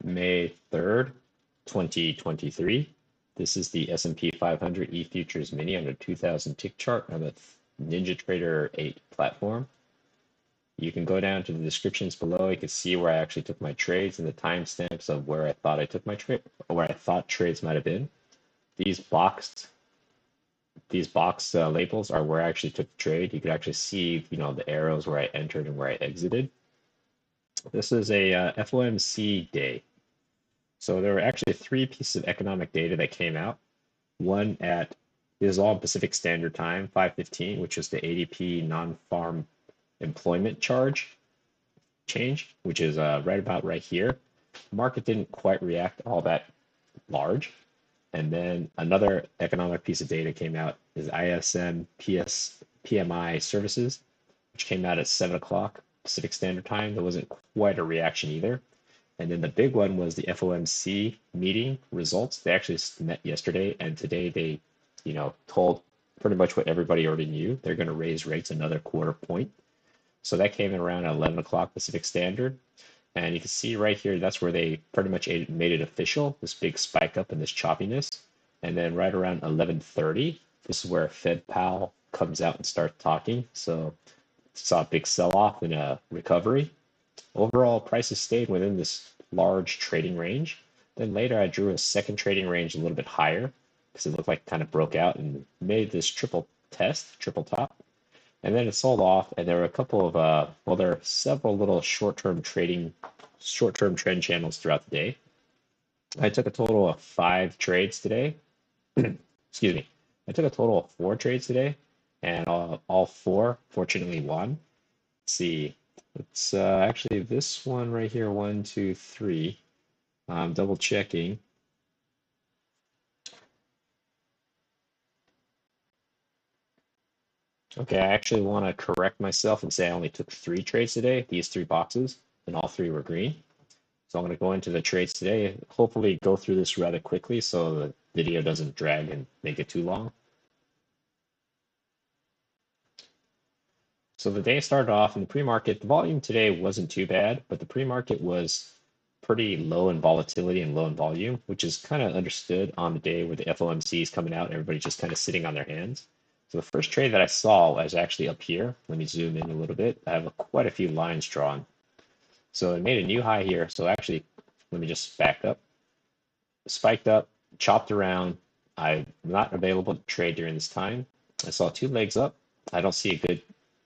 May 3rd, 2023. This is the S&P 500 E-Futures Mini on a 2000 tick chart on the NinjaTrader 8 platform. You can go down to the descriptions below. You can see where I actually took my trades and the timestamps of where I thought I took my trade, or where I thought trades might have been. These box labels are where I actually took the trade. You can actually see, the arrows where I entered and where I exited. This is a FOMC day. So there were actually 3 pieces of economic data that came out. One this is all Pacific Standard Time, 5:15, which is the ADP Non-Farm Employment Change, which is right about right here. The market didn't quite react all that large. And then another economic piece of data came out is ISM PMI Services, which came out at 7 o'clock Pacific Standard Time. There wasn't quite a reaction either. And then the big one was the FOMC meeting results. They actually met yesterday, and today they, told pretty much what everybody already knew. They're going to raise rates another quarter point. So that came in around 11 o'clock Pacific Standard. And you can see right here, that's where they pretty much made it official, this big spike up in this choppiness. And then right around 11:30, this is where Fed Powell comes out and starts talking. So saw a big sell-off and a recovery. Overall, prices stayed within this large trading range. Then later I drew a second trading range a little bit higher because it looked like it kind of broke out and made this triple top. And then it sold off, and there were a couple of, there are several little short-term trend channels throughout the day. I took a total of 5 trades today. Excuse me. I took a total of 4 trades today, and all 4 fortunately won. Let's see. It's actually this one right here, 1, 2, 3. I'm double checking. Okay, I actually want to correct myself and say I only took 3 trades today, these 3 boxes, and all 3 were green. So I'm going to go into the trades today, hopefully go through this rather quickly so the video doesn't drag and make it too long. So the day started off in the pre-market. The volume today wasn't too bad, but the pre-market was pretty low in volatility and low in volume, which is kind of understood on the day where the FOMC is coming out and everybody's just kind of sitting on their hands. So the first trade that I saw was actually up here. Let me zoom in a little bit. I have quite a few lines drawn. So it made a new high here. So actually, let me just back up. Spiked up, chopped around. I'm not available to trade during this time. I saw 2 legs up. I don't see a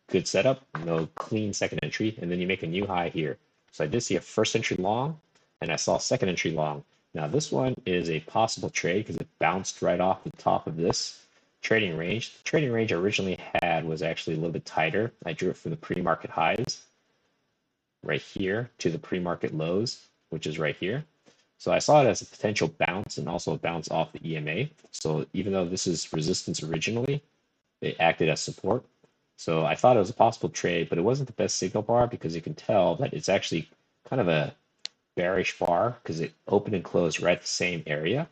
good setup, no clean second entry, and then you make a new high here. So I did see a first entry long, and I saw a second entry long. Now this one is a possible trade because it bounced right off the top of this trading range. The trading range I originally had was actually a little bit tighter. I drew it from the pre-market highs right here to the pre-market lows, which is right here. So I saw it as a potential bounce and also a bounce off the EMA. So even though this is resistance originally, it acted as support. So I thought it was a possible trade, but it wasn't the best signal bar because you can tell that it's actually kind of a bearish bar because it opened and closed right at the same area.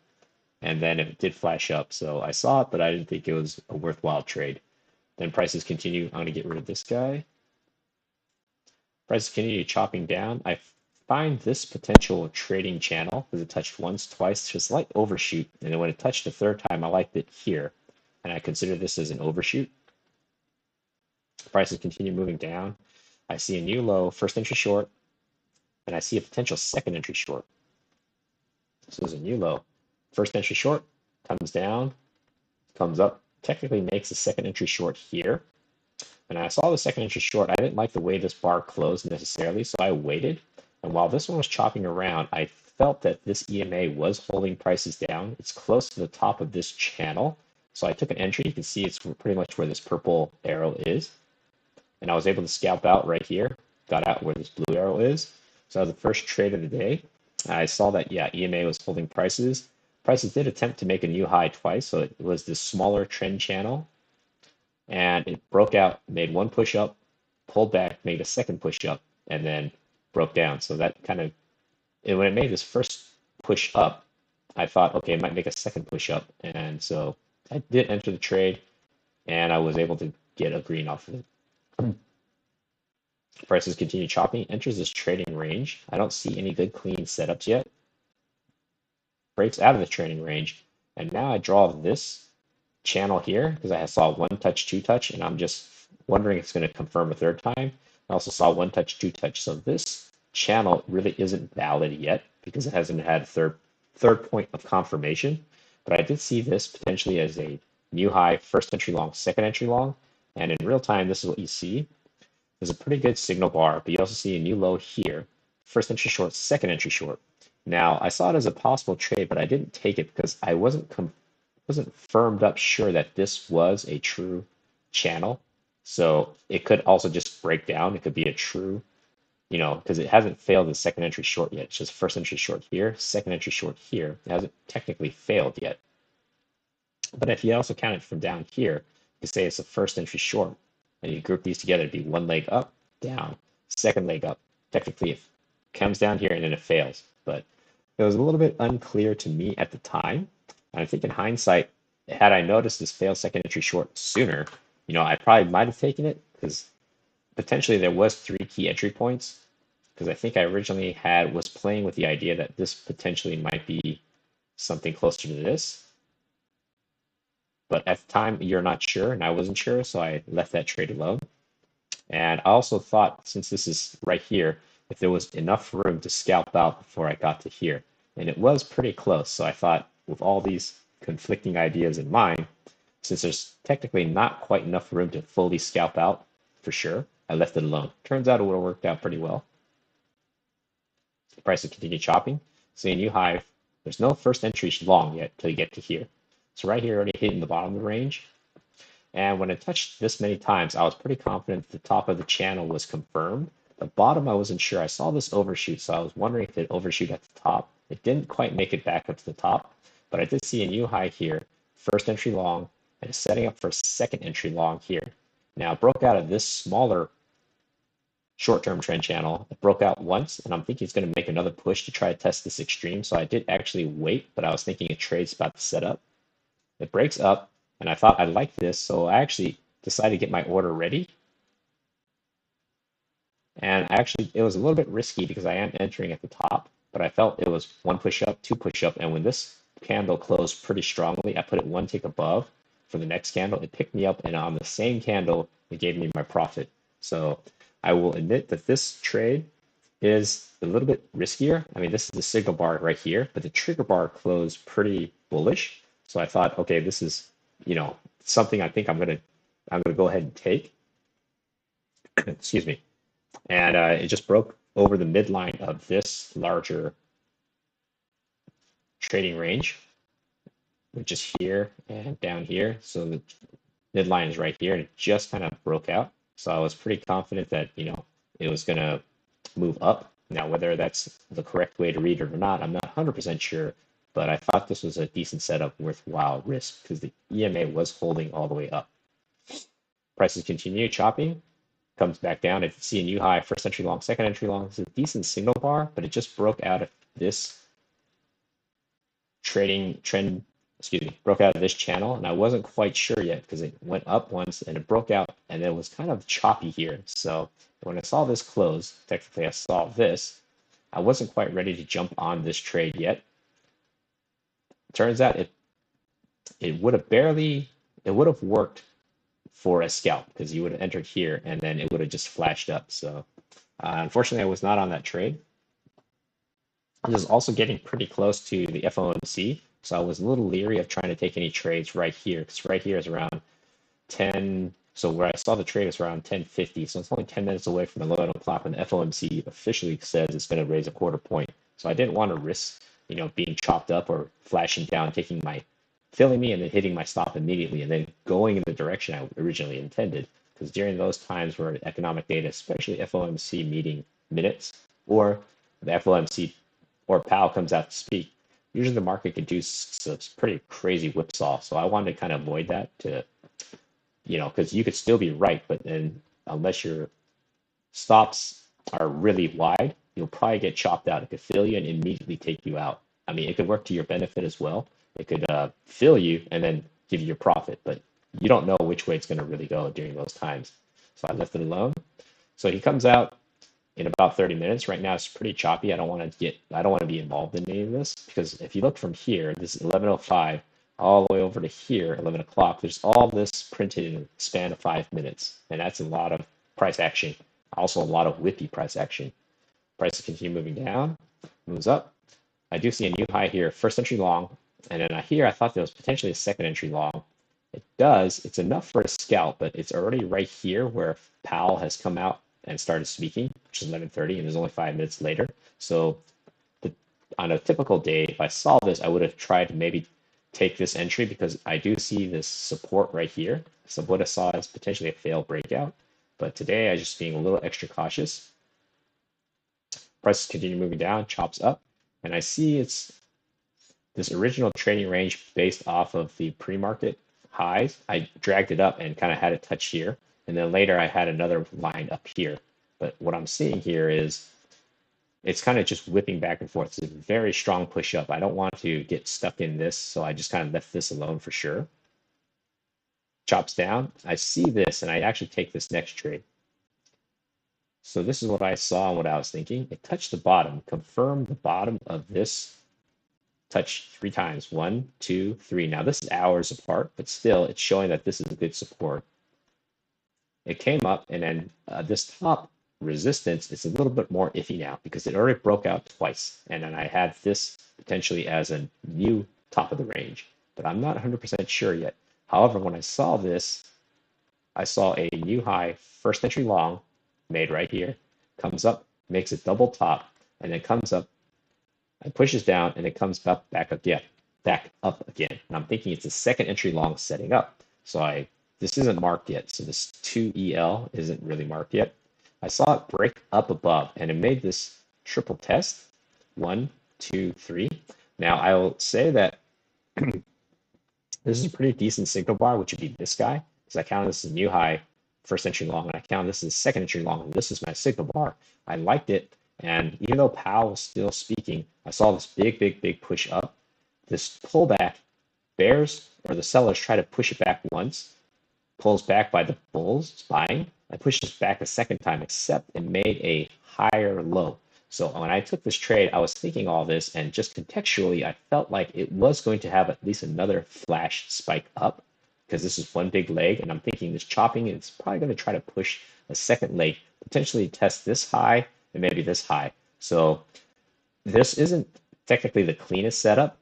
And then it did flash up. So I saw it, but I didn't think it was a worthwhile trade. Then prices continue. I'm going to get rid of this guy. Prices continue chopping down. I find this potential trading channel because it touched once, twice, just a slight overshoot. And then when it touched the 3rd time, I liked it here. And I consider this as an overshoot. Prices continue moving down. I see a new low, first entry short, and I see a potential second entry short. This is a new low. First entry short comes down, comes up, technically makes a second entry short here. And I saw the second entry short. I didn't like the way this bar closed necessarily, so I waited. And while this one was chopping around, I felt that this EMA was holding prices down. It's close to the top of this channel. So I took an entry. You can see it's pretty much where this purple arrow is. And I was able to scalp out right here, got out where this blue arrow is. So that was the first trade of the day. I saw that, EMA was holding prices. Prices did attempt to make a new high twice, so it was this smaller trend channel. And it broke out, made one push up, pulled back, made a second push up, and then broke down. So that kind of, and when it made this first push up, I thought, okay, it might make a second push up. And so I did enter the trade, and I was able to get a green off of it. Prices continue chopping, enters this trading range. I don't see any good clean setups yet. breaks out of the trailing range, and now I draw this channel here because I saw one touch, two touch, and I'm just wondering if it's going to confirm a third time. I also saw one touch, two touch. So this channel really isn't valid yet because it hasn't had third point of confirmation. But I did see this potentially as a new high, first entry long, second entry long. And in real time, this is what you see. There's a pretty good signal bar, but you also see a new low here, first entry short, second entry short. Now, I saw it as a possible trade, but I didn't take it because I wasn't firmed up sure that this was a true channel. So it could also just break down. It could be a true, because it hasn't failed the second entry short yet. It's just first entry short here, second entry short here. It hasn't technically failed yet. But if you also count it from down here, you say it's a first entry short, and you group these together, it'd be one leg up, down, second leg up. Technically, it comes down here and then it fails. But it was a little bit unclear to me at the time. And I think in hindsight, had I noticed this failed second entry short sooner, I probably might have taken it because potentially there was 3 key entry points. Because I think I originally was playing with the idea that this potentially might be something closer to this. But at the time, you're not sure, and I wasn't sure, so I left that trade alone. And I also thought, since this is right here, if there was enough room to scalp out before I got to here. And it was pretty close, so I thought with all these conflicting ideas in mind, since there's technically not quite enough room to fully scalp out for sure, I left it alone. Turns out it would have worked out pretty well. The price will continue chopping. See a new high. There's no first entry long yet till you get to here. So right here, already hitting the bottom of the range. And when I touched this many times, I was pretty confident the top of the channel was confirmed. The bottom, I wasn't sure. I saw this overshoot, so I was wondering if it overshoot at the top. It didn't quite make it back up to the top, but I did see a new high here, first entry long, and it's setting up for a second entry long here. Now, it broke out of this smaller short-term trend channel. It broke out once, and I'm thinking it's going to make another push to try to test this extreme. So I did actually wait, but I was thinking a trade's about to set up. It breaks up, and I thought I liked this, so I actually decided to get my order ready. And it was a little bit risky because I am entering at the top, but I felt it was one push up, two push up, and when this candle closed pretty strongly, I put it one tick above for the next candle. It picked me up, and on the same candle, it gave me my profit. So I will admit that this trade is a little bit riskier. I mean, this is the signal bar right here, but the trigger bar closed pretty bullish. So I thought, okay, this is, something I think I'm gonna go ahead and take. Excuse me. And it just broke over the midline of this larger trading range, which is here and down here. So the midline is right here, and it just kind of broke out. So I was pretty confident that, it was going to move up. Now, whether that's the correct way to read it or not, I'm not 100% sure. But I thought this was a decent setup, worthwhile risk, because the EMA was holding all the way up. Prices continue chopping, comes back down. If you see a new high, first entry long, second entry long, it's a decent signal bar, but it just broke out of this broke out of this channel, and I wasn't quite sure yet because it went up once and it broke out, and it was kind of choppy here. So when I saw this close, technically I saw this, I wasn't quite ready to jump on this trade yet. Turns out it would have worked for a scalp because you would have entered here and then it would have just flashed up. So unfortunately, I was not on that trade. I was also getting pretty close to the FOMC, so I was a little leery of trying to take any trades right here because right here is around 10. So where I saw the trade is around 10:50, so it's only 10 minutes away from the low o'clock when the FOMC officially says it's going to raise a quarter point. So I didn't want to risk, being chopped up or flashing down, filling me and then hitting my stop immediately and then going in the direction I originally intended. Because during those times where economic data, especially FOMC meeting minutes or the FOMC or Powell comes out to speak, usually the market can do some pretty crazy whipsaw. So I wanted to kind of avoid that because you could still be right, but then unless your stops are really wide, you'll probably get chopped out. It could fill you and immediately take you out. I mean, it could work to your benefit as well. It could fill you and then give you your profit, but you don't know which way it's going to really go during those times. So I left it alone. So he comes out, in about 30 minutes. Right now it's pretty choppy. I don't want to be involved in any of this, because if you look from here, this is 11:05 all the way over to here, 11 o'clock, there's all this printed in a span of 5 minutes. And that's a lot of price action. Also a lot of whippy price action. Prices continue moving down, moves up. I do see a new high here, first entry long. And then here, I thought there was potentially a second entry long. It does, it's enough for a scalp, but it's already right here where Powell has come out and started speaking, which is 11:30, and there's only 5 minutes later. So on a typical day, if I saw this, I would have tried to maybe take this entry, because I do see this support right here. So what I saw is potentially a failed breakout. But today, I just being a little extra cautious. Prices continue moving down, chops up, and I see it's this original trading range based off of the pre-market highs. I dragged it up and kind of had it touch here. And then later I had another line up here. But what I'm seeing here is it's kind of just whipping back and forth. It's a very strong push up. I don't want to get stuck in this, so I just kind of left this alone for sure. Chops down. I see this, and I actually take this next trade. So this is what I saw and what I was thinking. It touched the bottom, confirmed the bottom of this touch 3 times. 1, 2, 3. Now this is hours apart, but still it's showing that this is a good support. It came up, and then this top resistance is a little bit more iffy now, because it already broke out twice. And then I had this potentially as a new top of the range, but I'm not 100% sure yet. However, when I saw this, I saw a new high, first entry long, made right here, comes up, makes a double top, and then comes up and pushes down, and it comes back up again. And I'm thinking it's a second entry long setting up. So this isn't marked yet. So this 2EL isn't really marked yet. I saw it break up above, and it made this triple test. 1, 2, 3. Now I will say that this is a pretty decent signal bar, which would be this guy, because I count this as a new high, first entry long, and I count this as second entry long, and this is my signal bar. I liked it, and even though Powell was still speaking, I saw this big push up. This pullback, bears or the sellers try to push it back once, pulls back by the bulls buying, and pushes back a second time, except it made a higher low. So when I took this trade, I was thinking all this, and just contextually, I felt like it was going to have at least another flash spike up, because this is one big leg, and I'm thinking this chopping, it's probably going to try to push a second leg, potentially test this high and maybe this high. So this isn't technically the cleanest setup,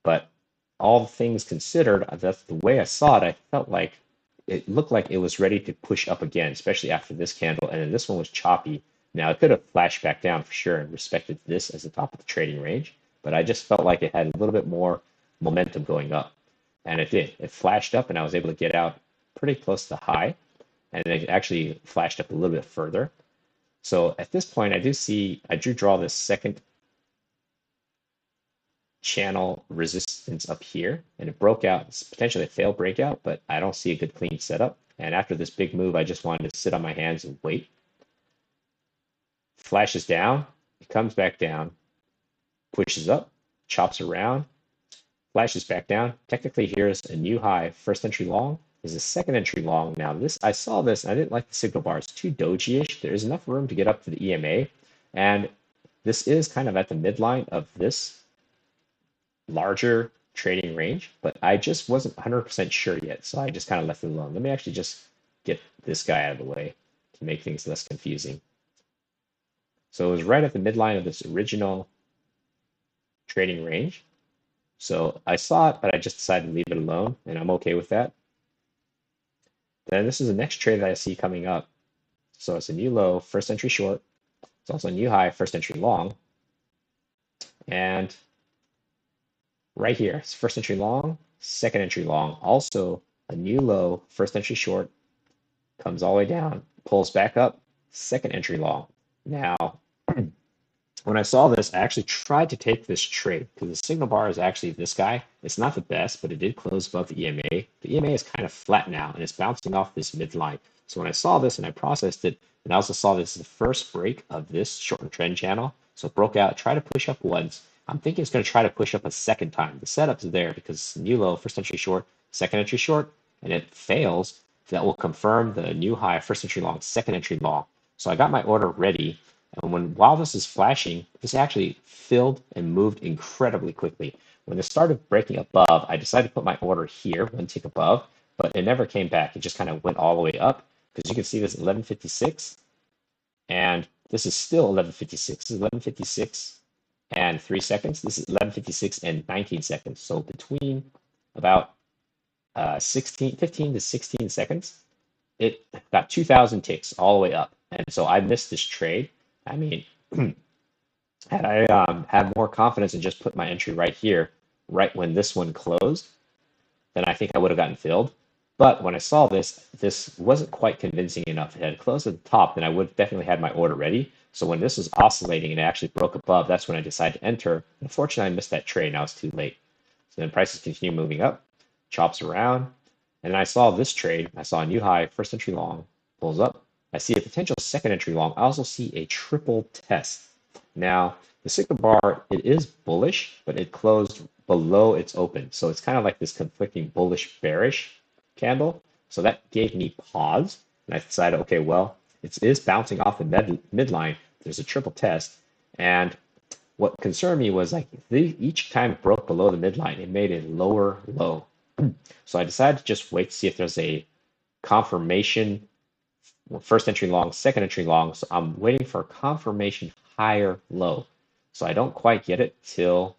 but all things considered, that's the way I saw it. I felt like it looked like it was ready to push up again, especially after this candle, and then this one was choppy. Now, it could have flashed back down for sure and respected this as the top of the trading range, but I just felt like it had a little bit more momentum going up. And it did. It flashed up, and I was able to get out pretty close to the high, and it actually flashed up a little bit further. So at this point, I do draw this second channel resistance up here, and it broke out. It's potentially a failed breakout, but I don't see a good clean setup. And after this big move, I just wanted to sit on my hands and wait. Flashes down, it comes back down, pushes up, chops around, flashes back down. Technically, here's a new high. First entry long is a second entry long. Now, I saw this, and I didn't like the signal bar. It's too doji-ish. There's enough room to get up to the EMA, and this is kind of at the midline of this larger trading range, but I just wasn't 100% sure yet, so I just kind of left it alone. Let me actually just get this guy out of the way to make things less confusing. So it was right at the midline of this original trading range. So I saw it, but I just decided to leave it alone, and I'm okay with that. Then this is the next trade that I see coming up. So it's a new low, first entry short. It's also a new high, first entry long. And right here, it's first entry long, second entry long. Also a new low, first entry short, comes all the way down, pulls back up, second entry long. Now, when I saw this, I actually tried to take this trade, because the signal bar is actually this guy. It's not the best, but it did close above the EMA. The EMA is kind of flat now, and it's bouncing off this midline. So when I saw this and I processed it, and I also saw this is the first break of this shortened trend channel. So it broke out, tried to push up once. I'm thinking it's going to try to push up a second time. The setup's there because new low, first entry short, second entry short, and it fails. That will confirm the new high, first entry long, second entry long. So I got my order ready. And while this is flashing, this actually filled and moved incredibly quickly. When it started breaking above, I decided to put my order here, one tick above, but it never came back. It just kind of went all the way up, because you can see this 1156, and this is still 1156. This is 1156 and 3 seconds. This is 1156 and 19 seconds. So between about 15 to 16 seconds, it got 2,000 ticks all the way up. And so I missed this trade. I mean, had I had more confidence and just put my entry right here, right when this one closed, then I think I would have gotten filled. But when I saw this, this wasn't quite convincing enough. If it had closed at the top, then I would definitely had my order ready. So when this was oscillating and it actually broke above, that's when I decided to enter. Unfortunately, I missed that trade. Now it's too late. So then prices continue moving up, chops around. And then I saw this trade. I saw a new high, first entry long, pulls up. I see a potential second entry long. I also see a triple test. Now, the signal bar, it is bullish, but it closed below its open. So it's kind of like this conflicting bullish bearish candle. So that gave me pause. And I decided, okay, well, it is bouncing off the midline. There's a triple test. And what concerned me was like each time it broke below the midline, it made a lower low. So I decided to just wait to see if there's a confirmation, first entry long, second entry long. So I'm waiting for a confirmation higher low. So I don't quite get it till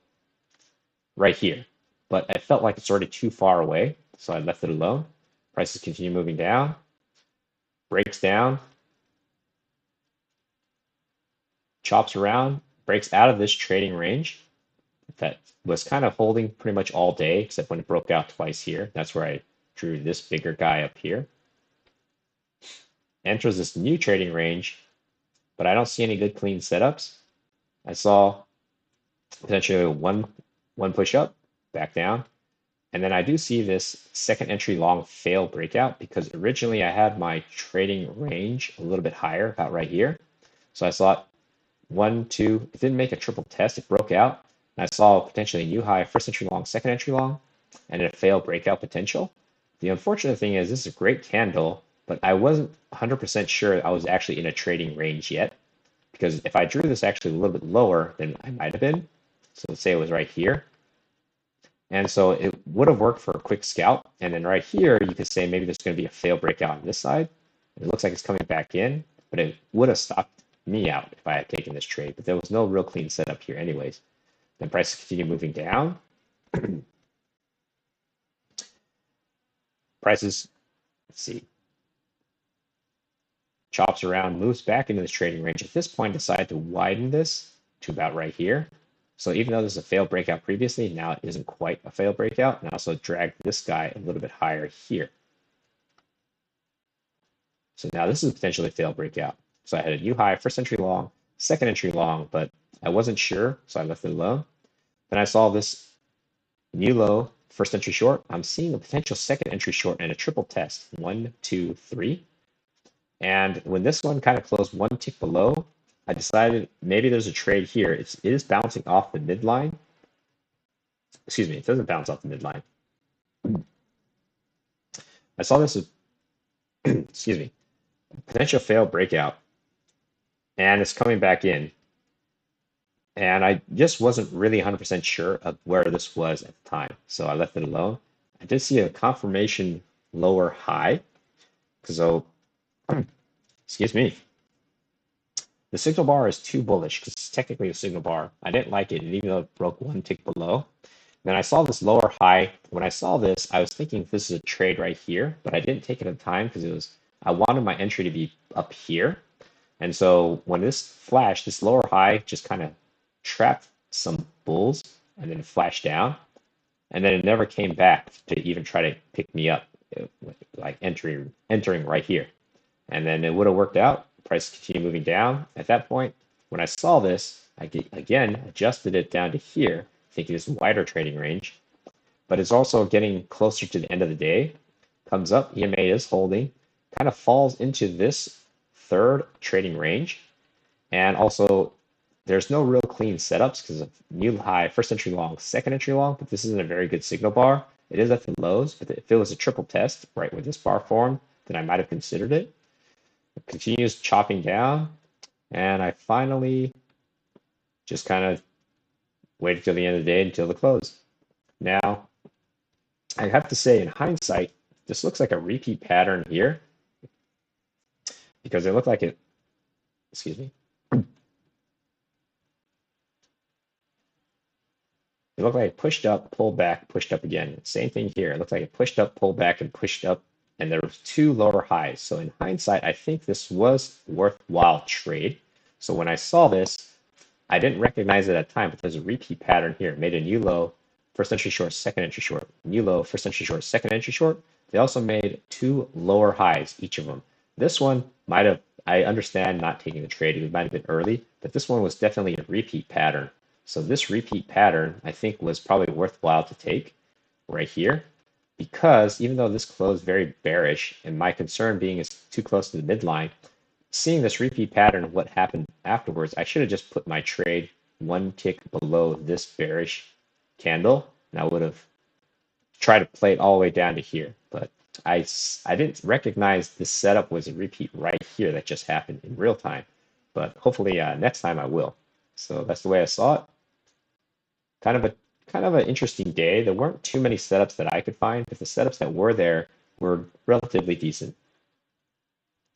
right here. But I felt like it's already too far away, so I left it alone. Prices continue moving down, breaks down, chops around, breaks out of this trading range that was kind of holding pretty much all day, except when it broke out twice here. That's where I drew this bigger guy up here. Enters this new trading range, but I don't see any good clean setups. I saw potentially one push up, back down. And then I do see this second entry long fail breakout, because originally I had my trading range a little bit higher, about right here. So I saw it 1, 2, it didn't make a triple test, it broke out. And I saw potentially a new high, first entry long, second entry long, and a fail breakout potential. The unfortunate thing is this is a great candle, but I wasn't 100% sure I was actually in a trading range yet, because if I drew this actually a little bit lower than I might have been, so let's say it was right here, and so it would have worked for a quick scalp. And then right here, you could say maybe there's going to be a fail breakout on this side. It looks like it's coming back in, but it would have stopped me out if I had taken this trade. But there was no real clean setup here anyways. Then prices continue moving down. Prices, let's see, chops around, moves back into this trading range. At this point, decided to widen this to about right here. So even though there's a failed breakout previously, now it isn't quite a failed breakout, and also dragged this guy a little bit higher here. So now this is potentially a failed breakout. So I had a new high, first entry long, second entry long, but I wasn't sure, so I left it alone. Then I saw this new low, first entry short. I'm seeing a potential second entry short and a triple test, 1, 2, 3. And when this one kind of closed one tick below, I decided maybe there's a trade here. It is bouncing off the midline. Excuse me, it doesn't bounce off the midline. I saw this as, excuse me, potential failed breakout, and it's coming back in. And I just wasn't really 100% sure of where this was at the time, so I left it alone. I did see a confirmation lower high, so, excuse me. The signal bar is too bullish because it's technically a signal bar. I didn't like it, even though it broke one tick below. Then I saw this lower high. When I saw this, I was thinking this is a trade right here, but I didn't take it at the time because I wanted my entry to be up here. And so when this flashed, this lower high just kind of trapped some bulls, and then it flashed down. And then it never came back to even try to pick me up, like entering right here. And then it would have worked out. Price continue moving down. At that point, when I saw this, I again adjusted it down to here, thinking it's a wider trading range, but it's also getting closer to the end of the day. Comes up, EMA is holding, kind of falls into this third trading range, and also there's no real clean setups because of new high, first entry long, second entry long, but this isn't a very good signal bar. It is at the lows, but if it was a triple test right where this bar formed, then I might have considered it. It continues chopping down. And I finally just kind of waited till the end of the day until the close. Now, I have to say, in hindsight, this looks like a repeat pattern here because it looked like it, excuse me, it looked like it pushed up, pulled back, pushed up again. Same thing here. It looked like it pushed up, pulled back, and pushed up, and there was two lower highs. So in hindsight, I think this was worthwhile trade. So when I saw this, I didn't recognize it at the time, but there's a repeat pattern here. It made a new low, first entry short, second entry short, new low, first entry short, second entry short. They also made two lower highs, each of them. This one might have, I understand not taking the trade, it might have been early, but this one was definitely a repeat pattern. So this repeat pattern, I think, was probably worthwhile to take right here, because even though this closed very bearish, and my concern being it's too close to the midline, seeing this repeat pattern of what happened afterwards, I should have just put my trade one tick below this bearish candle, and I would have tried to play it all the way down to here. But I didn't recognize this setup was a repeat right here that just happened in real time. But hopefully next time I will. So that's the way I saw it. Kind of an interesting day. There weren't too many setups that I could find, but the setups that were there were relatively decent.